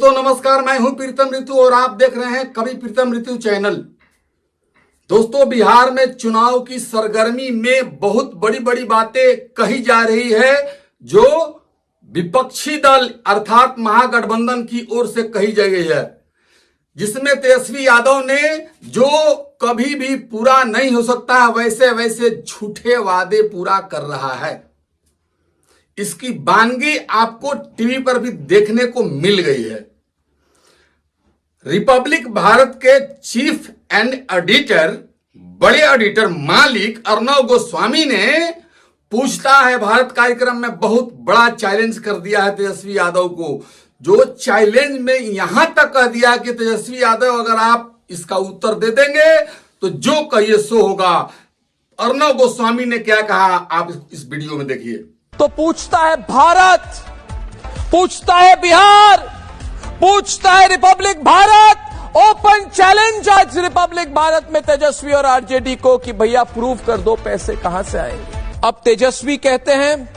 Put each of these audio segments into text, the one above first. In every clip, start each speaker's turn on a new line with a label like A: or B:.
A: दोस्तों नमस्कार, मैं हूं प्रीतम ऋतु और आप देख रहे हैं कवि प्रीतम ऋतु चैनल। दोस्तों, बिहार में चुनाव की सरगर्मी में बहुत बड़ी बड़ी बातें कही जा रही है जो विपक्षी दल अर्थात महागठबंधन की ओर से कही जा रही है, जिसमें तेजस्वी यादव ने जो कभी भी पूरा नहीं हो सकता वैसे वैसे झूठे वादे पूरा कर रहा है। इसकी वानगी आपको टीवी पर भी देखने को मिल गई है। रिपब्लिक भारत के चीफ एंड एडिटर, बड़े एडिटर मालिक अर्णव गोस्वामी ने पूछता है भारत कार्यक्रम में बहुत बड़ा चैलेंज कर दिया है तेजस्वी यादव को, जो चैलेंज में यहां तक कह दिया कि तेजस्वी यादव अगर आप इसका उत्तर दे देंगे तो जो कहिए सो होगा। अर्णव गोस्वामी ने क्या कहा आप इस वीडियो में देखिए।
B: तो पूछता है भारत, पूछता है बिहार, पूछता है रिपब्लिक भारत। ओपन चैलेंज आज रिपब्लिक भारत में तेजस्वी और आरजेडी को कि भैया प्रूव कर दो पैसे कहां से आएंगे। अब तेजस्वी कहते हैं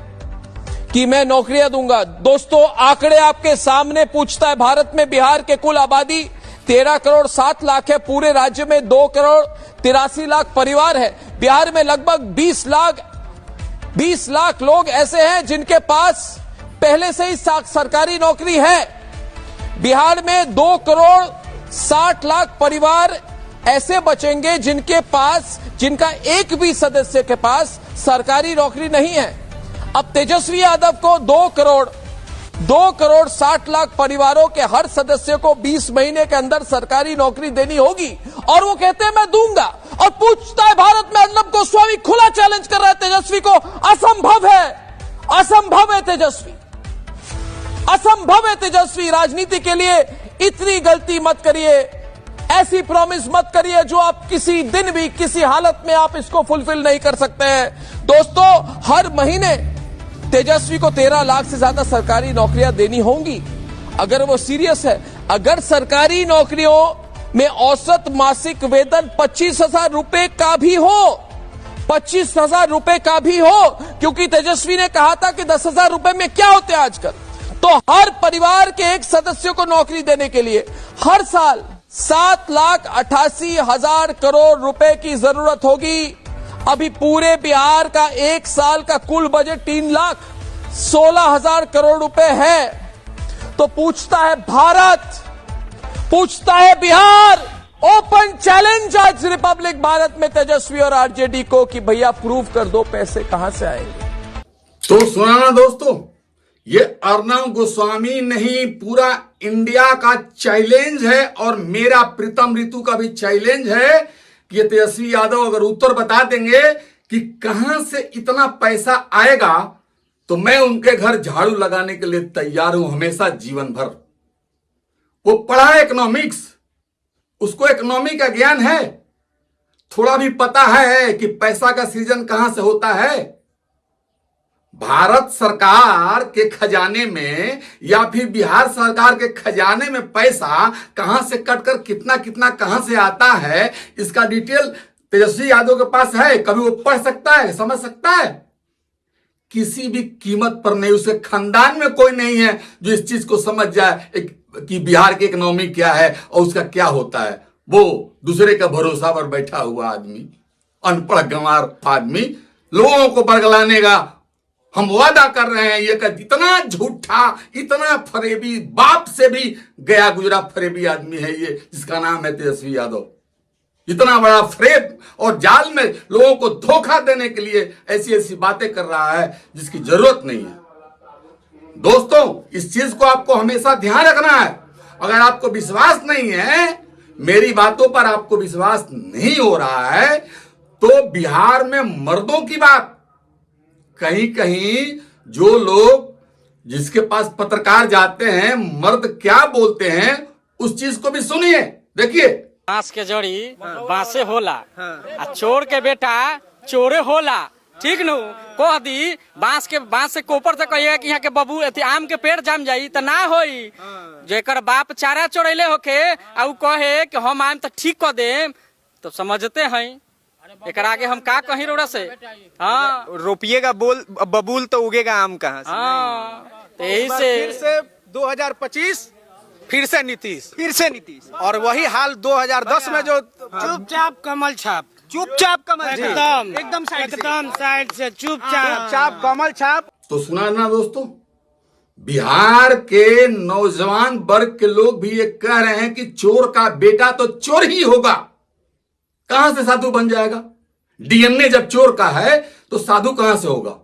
B: कि मैं नौकरियां दूंगा। दोस्तों, आंकड़े आपके सामने। पूछता है भारत में बिहार के कुल आबादी 13 करोड़ 7 लाख है। पूरे राज्य में 2 करोड़ 83 लाख परिवार है। बिहार में लगभग 20 लाख लोग ऐसे हैं जिनके पास पहले से ही सरकारी नौकरी है। बिहार में 2 करोड़ 60 लाख परिवार ऐसे बचेंगे जिनका एक भी सदस्य के पास सरकारी नौकरी नहीं है। अब तेजस्वी यादव को 2 करोड़ 60 लाख परिवारों के हर सदस्य को 20 महीने के अंदर सरकारी नौकरी देनी होगी और वो कहते हैं मैं दूंगा। और पूछता है भारत में अर्णव गोस्वामी खुला चैलेंज कर रहा है तेजस्वी को। असंभव है तेजस्वी, असंभव है तेजस्वी। राजनीति के लिए इतनी गलती मत करिए, ऐसी प्रॉमिस मत करिए जो आप किसी दिन भी किसी हालत में आप इसको फुलफिल नहीं कर सकते हैं। दोस्तों, हर महीने तेजस्वी को 13 लाख से ज्यादा सरकारी नौकरियां देनी होंगी अगर वो सीरियस है। अगर सरकारी नौकरियों में औसत मासिक वेतन 25,000 रुपए का भी हो, 25,000 रुपए का भी हो, क्योंकि तेजस्वी ने कहा था कि 10,000 रुपए में क्या होते हैं आजकल, तो हर परिवार के एक सदस्य को नौकरी देने के लिए हर साल 7,88,000 करोड़ रुपए की जरूरत होगी। अभी पूरे बिहार का एक साल का कुल बजट 3,16,000 करोड़ रुपए है। तो पूछता है भारत, पूछता है बिहार। ओपन चैलेंज आज रिपब्लिक भारत में तेजस्वी और आरजेडी को कि भैया प्रूव कर दो पैसे कहां से आएंगे।
A: तो सुना ना दोस्तों, ये अर्णव गोस्वामी नहीं, पूरा इंडिया का चैलेंज है और मेरा प्रीतम ऋतु का भी चैलेंज है कि तेजस्वी यादव अगर उत्तर बता देंगे कि कहां से इतना पैसा आएगा तो मैं उनके घर झाड़ू लगाने के लिए तैयार हूं हमेशा, जीवन भर। वो पढ़ा है इकोनॉमिक्स, उसको इकोनॉमी का ज्ञान है, थोड़ा भी पता है कि पैसा का सृजन कहां से होता है। भारत सरकार के खजाने में या फिर बिहार सरकार के खजाने में पैसा कहां से कटकर कितना कितना कहां से आता है, इसका डिटेल तेजस्वी यादव के पास है। कभी वो पढ़ सकता है, समझ सकता है? किसी भी कीमत पर नहीं। उसके खानदान में कोई नहीं है जो इस चीज को समझ जाए कि बिहार की इकोनॉमी क्या है और उसका क्या होता है। वो दूसरे का भरोसा पर बैठा हुआ आदमी, अनपढ़ गंवार आदमी, लोगों को बरगलाने का हम वादा कर रहे हैं। ये इतना झूठा, इतना फरेबी, बाप से भी गया गुजरा फरेबी आदमी है ये, जिसका नाम है तेजस्वी यादव। इतना बड़ा फरेब और जाल में लोगों को धोखा देने के लिए ऐसी ऐसी बातें कर रहा है जिसकी जरूरत नहीं है। दोस्तों, इस चीज को आपको हमेशा ध्यान रखना है। अगर आपको विश्वास नहीं है, मेरी बातों पर आपको विश्वास नहीं हो रहा है, तो बिहार में मर्दों की बात, कहीं कहीं जो लोग जिसके पास पत्रकार जाते हैं, मर्द क्या बोलते हैं उस चीज को भी सुनिए, देखिए।
C: बांस के जड़ी बांसे होला आ चोर के बेटा चोरे होला, ठीक नु। कह दी बांस से कोपर से कहिएगा कि यहाँ के बबू आम के पेड़ जाम जाई त ना होई। जेकर बाप चारा चोरैले होके आ उ कहे कि हम आम त ठीक कर देम, तो समझते हैं एकरा आगे हम का कहीं रोड़ा से। हाँ,
D: रोपिएगा बबूल तो उगेगा आम कहाँ से।
C: हाँ, तो यही से
D: 2025 फिर से नीतीश और वही हाल 2010 में जो
C: चुपचाप कमल छाप,
D: चुपचाप कमल
C: एकदम साइड से
D: चुपचाप कमल छाप।
A: तो सुना ना दोस्तों, बिहार के नौजवान वर्ग के लोग भी ये कह रहे हैं कि चोर का बेटा तो चोर ही होगा। कहां से साधु बन जाएगा? डीएनए जब चोर का है तो साधु कहां से होगा?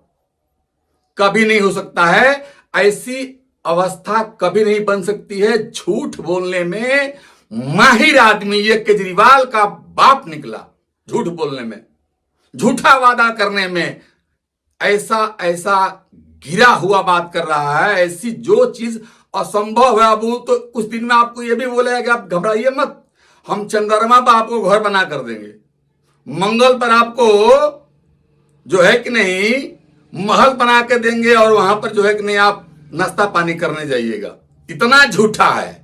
A: कभी नहीं हो सकता है। ऐसी अवस्था कभी नहीं बन सकती है। झूठ बोलने में माहिर आदमी ये केजरीवाल का बाप निकला। झूठ बोलने में, झूठा वादा करने में, ऐसा गिरा हुआ बात कर रहा है। ऐसी जो चीज असंभव है, अब वो तो कुछ दिन में आपको ये भी बोलेगा कि आप घबराइए मत, हम चंद्रमा पर आपको घर बना कर देंगे, मंगल पर आपको जो है कि नहीं महल बना के देंगे, और वहां पर जो है कि नहीं आप नाश्ता पानी करने जाइएगा। इतना झूठा है।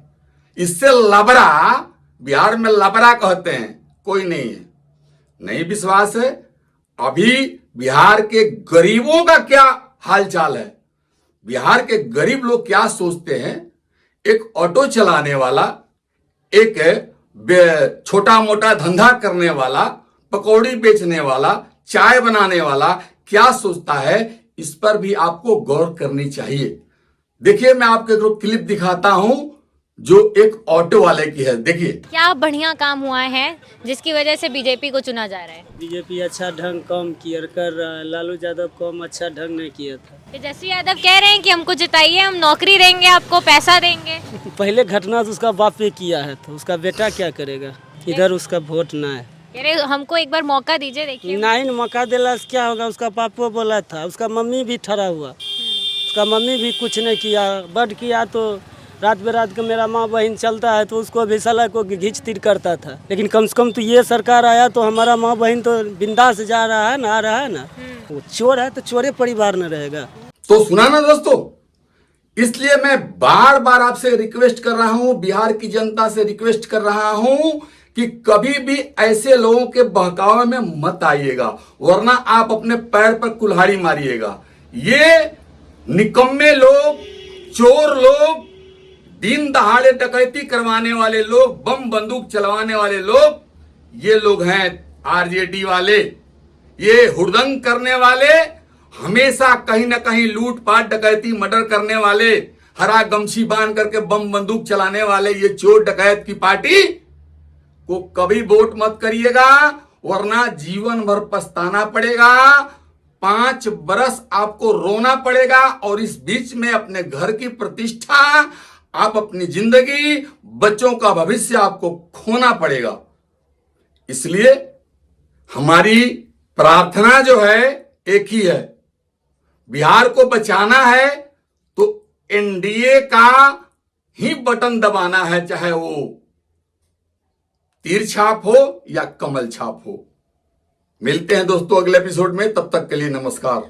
A: इससे लबरा, बिहार में लबरा कहते हैं, कोई नहीं है। नहीं विश्वास है? अभी बिहार के गरीबों का क्या हालचाल है? बिहार के गरीब लोग क्या सोचते हैं? एक ऑटो चलाने वाला, एक छोटा मोटा धंधा करने वाला, पकौड़ी बेचने वाला, चाय बनाने वाला क्या सोचता है, इस पर भी आपको गौर करनी चाहिए। देखिए, मैं आपको एक क्लिप दिखाता हूं जो एक ऑटो वाले की है। देखिए
E: क्या बढ़िया काम हुआ है जिसकी वजह से बीजेपी को चुना जा रहा है।
F: बीजेपी अच्छा ढंग कम केयर कर रहा है, लालू यादव कम अच्छा ढंग नहीं किया था।
E: तेजस्वी यादव कह रहे हैं कि हमको जिताइए, हम नौकरी देंगे, आपको पैसा देंगे।
F: पहले घटना तो उसका बाप पे किया है, तो उसका बेटा क्या करेगा? इधर उसका वोट ना है।
E: कह रहे हमको एक बार मौका दीजिए, देखिए।
F: नहीं, मौका देला से क्या होगा? उसका पापो बोला था, उसका मम्मी भी ठहरा हुआ, उसका मम्मी भी कुछ नहीं किया। बड किया तो रात बेरात का मेरा माँ बहन चलता है तो उसको भी साला को घींच तीर करता था। लेकिन कम से कम तो ये सरकार आया तो हमारा माँ बहन तो बिंदास जा रहा है ना, आ रहा है ना। वो चोर है तो चोरे परिवार में रहेगा।
A: तो सुना ना दोस्तों, इसलिए मैं बार बार आपसे रिक्वेस्ट कर रहा हूं, बिहार की जनता से रिक्वेस्ट कर रहा हूं कि कभी भी ऐसे लोगों के बहकावे में मत आइएगा, वरना आप अपने पैर पर कुल्हाड़ी मारिएगा। ये निकम्मे लोग, चोर लोग, दिन दहाड़े डकैती करवाने वाले लोग, बम बंदूक चलवाने वाले लोग, ये लोग हैं आरजेडी वाले। ये हुड़दंग करने वाले, हमेशा कहीं ना कहीं लूटपाट डकैती मर्डर करने वाले, हरा गमछी बांध करके बम बंदूक चलाने वाले, ये चोर डकैत की पार्टी को कभी वोट मत करिएगा, वरना जीवन भर पछताना पड़ेगा। 5 बरस आपको रोना पड़ेगा, और इस बीच में अपने घर की प्रतिष्ठा, आप अपनी जिंदगी, बच्चों का भविष्य आपको खोना पड़ेगा। इसलिए हमारी प्रार्थना जो है एक ही है, बिहार को बचाना है तो एनडीए का ही बटन दबाना है, चाहे वो तीर छाप हो या कमल छाप हो। मिलते हैं दोस्तों अगले एपिसोड में, तब तक के लिए नमस्कार।